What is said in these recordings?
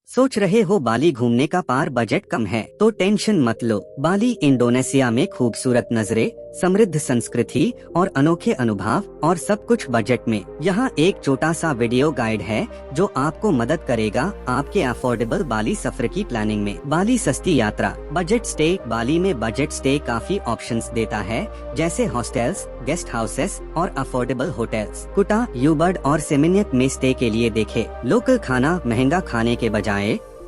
सोच रहे हो बाली घूमने का पार बजट कम है तो टेंशन मत लो। बाली इंडोनेशिया में खूबसूरत नजरे, समृद्ध संस्कृति और अनोखे अनुभव और सब कुछ बजट में। यहाँ एक छोटा सा वीडियो गाइड है जो आपको मदद करेगा आपके अफोर्डेबल बाली सफर की प्लानिंग में। बाली सस्ती यात्रा, बजट स्टे। बाली में बजट स्टे काफी ऑप्शंस देता है, जैसे हॉस्टल्स, गेस्ट हाउसेस और अफोर्डेबल होटल्स। कुटा, यूबर्ड और सेमिनियत में स्टे के लिए देखे। लोकल खाना, महंगा खाने के बजाय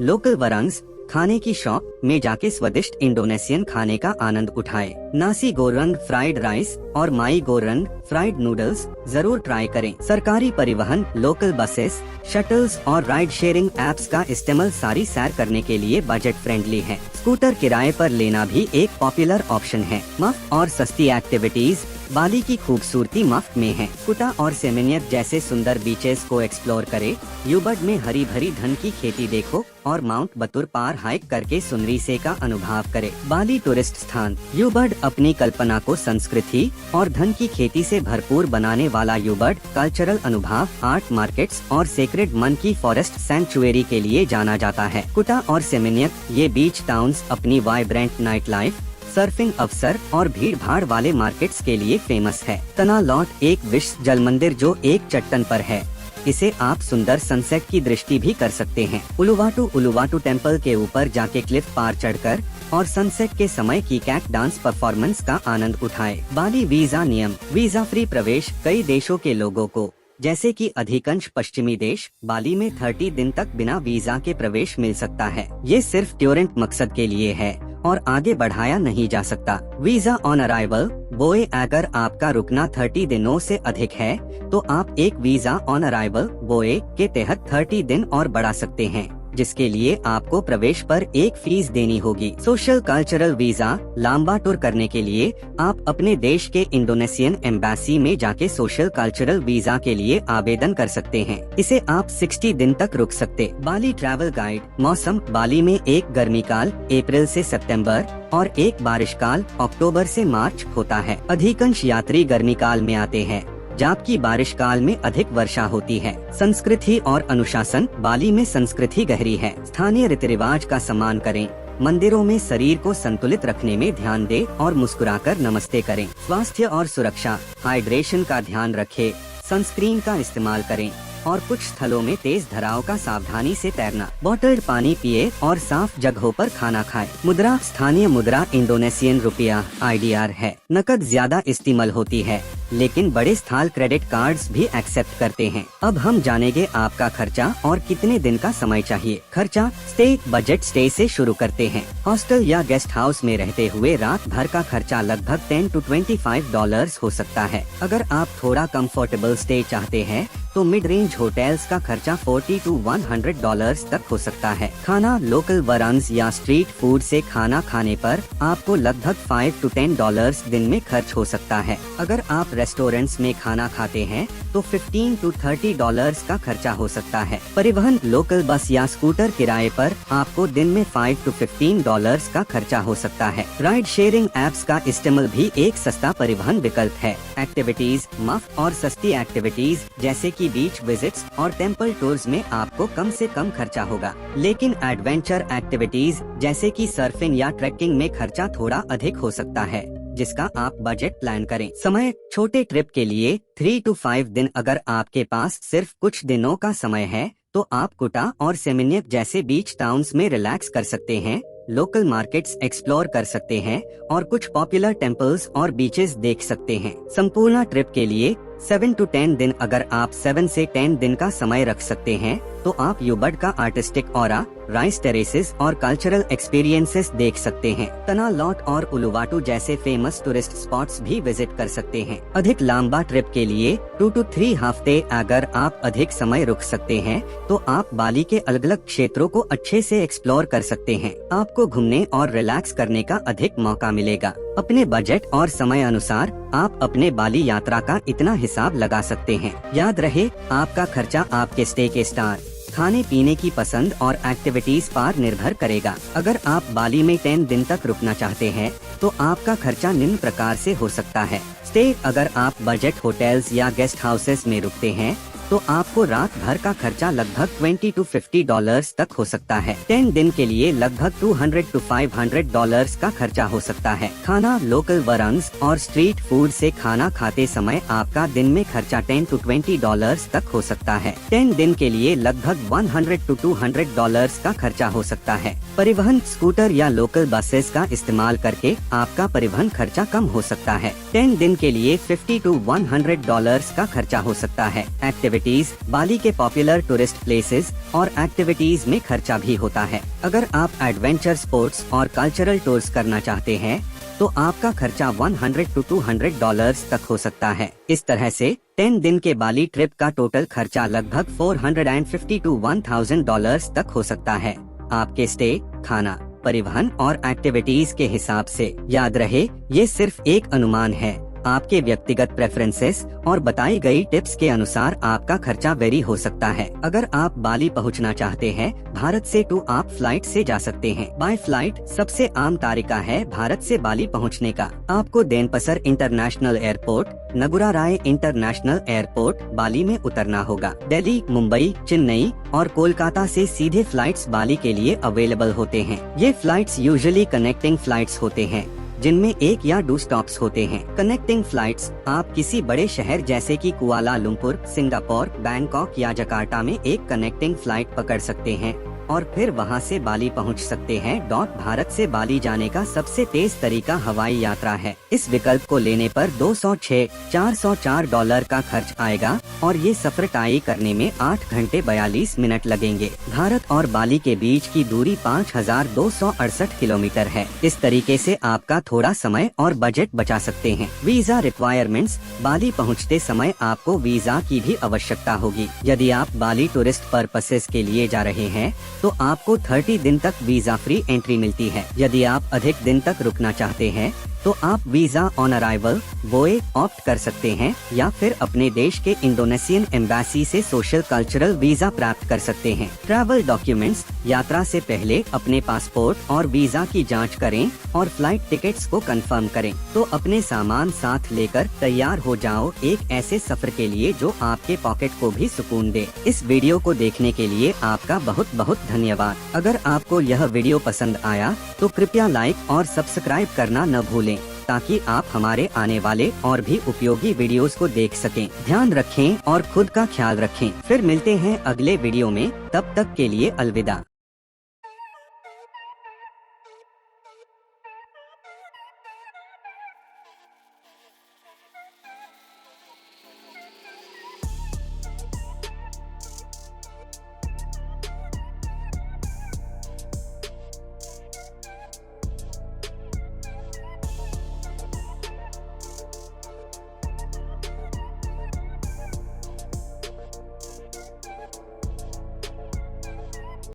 लोकल वरंग्स खाने की शॉप में जाके स्वादिष्ट इंडोनेशियन खाने का आनंद उठाए। नासी गोरंग फ्राइड राइस और माई गोरंग फ्राइड नूडल्स जरूर ट्राई करें। सरकारी परिवहन, लोकल बसेस, शटल्स और राइड शेयरिंग एप्स का इस्तेमाल सारी सैर करने के लिए बजट फ्रेंडली है। स्कूटर किराए पर लेना भी एक पॉपुलर ऑप्शन है। मुफ्त और सस्ती एक्टिविटीज, बाली की खूबसूरती मुफ्त में है। कुटा और सेमिनियत जैसे सुंदर बीचेस को एक्सप्लोर करें। यूबर्ड में हरी भरी धन की खेती देखो और माउंट बतुर पार हाइक करके सुनरी से का अनुभव करे। बाली टूरिस्ट स्थान, यूबर्ड अपनी कल्पना को संस्कृति और धन की खेती से भरपूर बनाने वाला यूबर्ड कल्चरल अनुभव, आर्ट मार्केट्स और सेक्रेड मन की फॉरेस्ट सैंक्चुएरी के लिए जाना जाता है। कुटा और सेमिनियत ये बीच टाउन्स अपनी वाइब्रेंट नाइट लाइफ, सर्फिंग अवसर और भीड़ भाड़ वाले मार्केट्स के लिए फेमस है। तना लॉट एक विश्व जल मंदिर जो एक चट्टान पर है। इसे आप सुंदर सनसेट की दृष्टि भी कर सकते हैं। उलुवाटू टेम्पल के ऊपर जाके क्लिफ पार चढ़कर और सनसेट के समय की कैट डांस परफॉर्मेंस का आनंद उठाए। बाली वीजा नियम, वीजा फ्री प्रवेश कई देशों के लोगों को, जैसे कि अधिकांश पश्चिमी देश, बाली में 30 दिन तक बिना वीजा के प्रवेश मिल सकता है। ये सिर्फ टूरिस्ट मकसद के लिए है और आगे बढ़ाया नहीं जा सकता। वीजा ऑन अराइवल बोए, अगर आपका रुकना 30 दिनों से अधिक है तो आप एक वीजा ऑन अराइवल बोए के तहत 30 दिन और बढ़ा सकते हैं, जिसके लिए आपको प्रवेश पर एक फीस देनी होगी। सोशल कल्चरल वीजा, लंबा टूर करने के लिए आप अपने देश के इंडोनेशियन एम्बेसी में जाके सोशल कल्चरल वीजा के लिए आवेदन कर सकते हैं। इसे आप 60 दिन तक रुक सकते। बाली ट्रैवल गाइड, मौसम, बाली में एक गर्मी काल अप्रैल से सितंबर और एक बारिश काल अक्टूबर से मार्च होता है। अधिकांश यात्री गर्मी काल में आते हैं, जबकि बारिश काल में अधिक वर्षा होती है। संस्कृति और अनुशासन, बाली में संस्कृति गहरी है। स्थानीय रीति रिवाज का सम्मान करें। मंदिरों में शरीर को संतुलित रखने में ध्यान दें और मुस्कुराकर नमस्ते करें। स्वास्थ्य और सुरक्षा, हाइड्रेशन का ध्यान रखें, सनस्क्रीन का इस्तेमाल करें और कुछ स्थलों में तेज धाराओं का सावधानी से तैरना। बॉटल्ड पानी पिए और साफ जगहों पर खाना खाएं। मुद्रा, स्थानीय मुद्रा इंडोनेशियन रुपया IDR है। नकद ज्यादा इस्तेमाल होती है, लेकिन बड़े स्थल क्रेडिट कार्ड्स भी एक्सेप्ट करते हैं। अब हम जानेंगे आपका खर्चा और कितने दिन का समय चाहिए। खर्चा, स्टे, बजट स्टे से शुरू करते हैं। हॉस्टल या गेस्ट हाउस में रहते हुए रात भर का खर्चा लगभग $10 to $25 हो सकता है। अगर आप थोड़ा कंफर्टेबल स्टे चाहते हैं तो मिड रेंज होटल्स का खर्चा $40 to $100 तक हो सकता है। खाना, लोकल वरंस या स्ट्रीट फूड से खाना खाने पर आपको लगभग $5 to $10 दिन में खर्च हो सकता है। अगर आप रेस्टोरेंट्स में खाना खाते हैं तो $15 to $30 का खर्चा हो सकता है। परिवहन, लोकल बस या स्कूटर किराए पर आपको दिन में $5 to $15 का खर्चा हो सकता है। राइड शेयरिंग एप्स का इस्तेमाल भी एक सस्ता परिवहन विकल्प है। एक्टिविटीज, मुफ्त और सस्ती एक्टिविटीज जैसे कि बीच विजिट्स और टेम्पल टूर्स में आपको कम से कम खर्चा होगा, लेकिन एडवेंचर एक्टिविटीज जैसे कि सर्फिंग या ट्रैकिंग में खर्चा थोड़ा अधिक हो सकता है, जिसका आप बजट प्लान करें। समय, छोटे ट्रिप के लिए 3 to 5 दिन। अगर आपके पास सिर्फ कुछ दिनों का समय है तो आप कुटा और सेमिनियत जैसे बीच टाउन्स में रिलैक्स कर सकते हैं, लोकल मार्केट्स एक्सप्लोर कर सकते हैं और कुछ पॉपुलर टेम्पल्स और बीचेस देख सकते हैं। संपूर्ण ट्रिप के लिए 7 to 10 दिन। अगर आप 7 से 10 दिन का समय रख सकते हैं तो आप यूबर्ड का आर्टिस्टिक ऑरा, राइस टेरेसेस और कल्चरल एक्सपीरियंसेस देख सकते हैं। तना लॉट और उलुवाटू जैसे फेमस टूरिस्ट स्पॉट्स भी विजिट कर सकते हैं। अधिक लंबा ट्रिप के लिए 2 to 3 हफ्ते। अगर आप अधिक समय रुक सकते हैं तो आप बाली के अलग अलग क्षेत्रों को अच्छे से एक्सप्लोर कर सकते हैं। आपको घूमने और रिलैक्स करने का अधिक मौका मिलेगा। अपने बजट और समय अनुसार आप अपने बाली यात्रा का इतना हिसाब लगा सकते हैं। याद रहे, आपका खर्चा आपके स्टे के स्टार, खाने पीने की पसंद और एक्टिविटीज पर निर्भर करेगा। अगर आप बाली में 10 दिन तक रुकना चाहते हैं तो आपका खर्चा निम्न प्रकार से हो सकता है। स्टे, अगर आप बजट होटल्स या गेस्ट हाउसेस में रुकते हैं तो आपको रात भर का खर्चा लगभग $20 to $50 तक हो सकता है। 10 दिन के लिए लगभग $200 to $500 का खर्चा हो सकता है। खाना लोकल वरंस और स्ट्रीट फूड से खाना खाते समय आपका दिन में खर्चा $10 to $20 तक हो सकता है। 10 दिन के लिए लगभग $100 to $200 का खर्चा हो सकता है। परिवहन स्कूटर या लोकल बसेस का इस्तेमाल करके आपका परिवहन खर्चा कम हो सकता है। 10 दिन के लिए $50 to $100 का खर्चा हो सकता है। एक्टिविटीज बाली के पॉपुलर टूरिस्ट प्लेसेस और एक्टिविटीज में खर्चा भी होता है। अगर आप एडवेंचर स्पोर्ट्स और कल्चरल टूर्स करना चाहते हैं तो आपका खर्चा $100 to $200 तक हो सकता है। इस तरह से 10 दिन के बाली ट्रिप का टोटल खर्चा लगभग $450 to $1000 तक हो सकता है। आपके स्टे, खाना, परिवहन और एक्टिविटीज के हिसाब से। याद रहे, ये सिर्फ एक अनुमान है। आपके व्यक्तिगत प्रेफरेंसेस और बताई गई टिप्स के अनुसार आपका खर्चा वेरी हो सकता है। अगर आप बाली पहुंचना चाहते हैं भारत से तो आप फ्लाइट से जा सकते हैं। बाय फ्लाइट सबसे आम तरीका है भारत से बाली पहुंचने का। आपको देनपसर इंटरनेशनल एयरपोर्ट, नगुरा राय इंटरनेशनल एयरपोर्ट बाली में उतरना होगा। दिल्ली, मुंबई, चेन्नई और कोलकाता से सीधे फ्लाइट्स बाली के लिए अवेलेबल होते हैं। ये फ्लाइट्स यूजुअली कनेक्टिंग फ्लाइट्स होते हैं जिनमें 1 या 2 स्टॉप्स होते हैं। कनेक्टिंग फ्लाइट्स आप किसी बड़े शहर जैसे कि कुआलालंपुर, सिंगापुर, बैंकॉक या जकार्ता में एक कनेक्टिंग फ्लाइट पकड़ सकते हैं और फिर वहां से बाली पहुंच सकते हैं। भारत से बाली जाने का सबसे तेज तरीका हवाई यात्रा है। इस विकल्प को लेने पर $404 का खर्च आएगा और ये सफर तय करने में 8 घंटे 42 मिनट लगेंगे। भारत और बाली के बीच की दूरी 5268 किलोमीटर है। इस तरीके से आपका थोड़ा समय और बजट बचा सकते हैं। वीजा रिक्वायरमेंट्स बाली पहुंचते समय आपको वीजा की भी आवश्यकता होगी। यदि आप बाली टूरिस्ट पर्पसेस के लिए जा रहे हैं तो आपको 30 दिन तक वीजा फ्री एंट्री मिलती है। यदि आप अधिक दिन तक रुकना चाहते हैं तो आप वीजा ऑन अराइवल वोए ऑप्ट कर सकते हैं या फिर अपने देश के इंडोनेशियन एम्बेसी से सोशल कल्चरल वीजा प्राप्त कर सकते हैं। ट्रैवल डॉक्यूमेंट्स यात्रा से पहले अपने पासपोर्ट और वीजा की जांच करें और फ्लाइट टिकट्स को कंफर्म करें। तो अपने सामान साथ लेकर तैयार हो जाओ एक ऐसे सफर के लिए जो आपके पॉकेट को भी सुकून दे। इस वीडियो को देखने के लिए आपका बहुत बहुत धन्यवाद। अगर आपको यह वीडियो पसंद आया तो कृपया लाइक और सब्सक्राइब करना न भूलें ताकि आप हमारे आने वाले और भी उपयोगी वीडियोस को देख सकें। ध्यान रखें और खुद का ख्याल रखें। फिर मिलते हैं अगले वीडियो में। तब तक के लिए अलविदा।